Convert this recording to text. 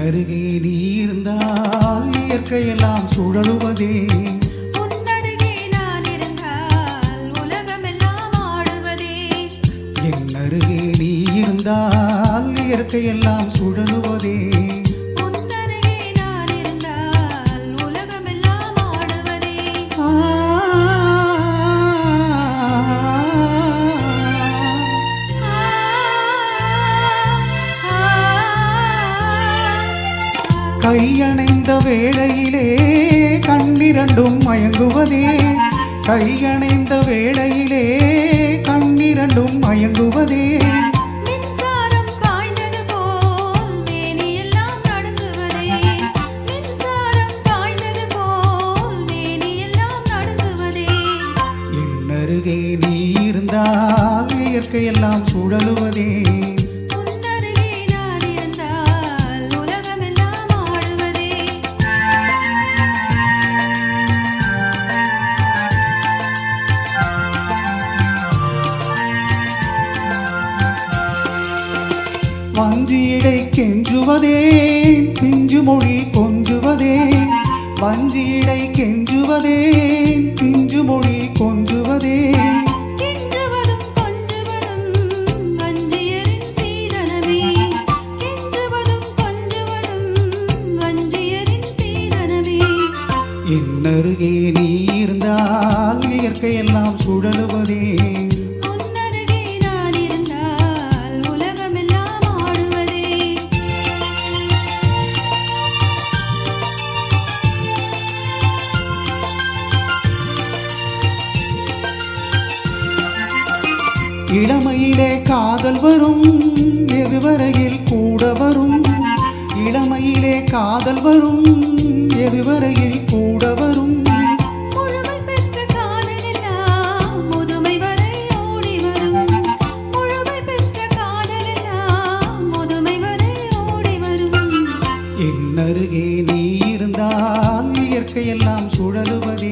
அருகே நீ இருந்தால் இயற்கையெல்லாம் சுழலுவதே. உன்னருகே நான் இருந்தால் உலகமெல்லாம் ஆடுவதே. என் அருகே நீ இருந்தால் இயற்கையெல்லாம் சுழலுவதே. உன்னருகே நான் இருந்தால் உலகமெல்லாம் ஆடுவதே. கையணைந்த வேளையிலே கண்ணிரண்டும் மயங்குவதே. கையணைந்த வேளையிலே கண்ணிரண்டும் மயங்குவதே. மின்சாரம் பாய்ந்தது போல் மேனியெல்லாம் நடுங்குவதே. மின்சாரம் பாய்ந்தது போல் மேனியெல்லாம் நடுங்குவதே. என் அருகே நீ இருந்தால் இயற்கையெல்லாம் சுழலுவதே. உன்னருகே நான் இருந்தால் உலகமெல்லாம் ஆடுவதே. வஞ்சியடை கெஞ்சுவதே பிஞ்சு மொழி கொஞ்சுவதே. வஞ்சியடை கெஞ்சுவதே பிஞ்சு மொழி கொஞ்சுவதே. கெஞ்சுவதும் கொஞ்சுவதும் வஞ்சியரின் சீதனமே. கெஞ்சுவதும் கொஞ்சுவதும் வஞ்சியரின் சீதனமே. என் அருகே நீ இருந்தால் இயற்கையெல்லாம் சுழலுவதே. உன்னருகே நான் இருந்தால் உலகமெல்லாம் ஆடுவதே. இளமையிலே காதல் வரும் எதுவரையில் கூட வரும். இளமையிலே காதல் வரும் எதுவரையில் கூட வரும். முழுமை பெற்ற காதலெல்லாம் முதுமை வரை ஓடி வரும். முழுமை பெற்ற காதலெல்லாம் முதுமை வரை ஓடி வரும். என் அருகே நீ இருந்தால் இயற்கையெல்லாம் சுழலுவதே.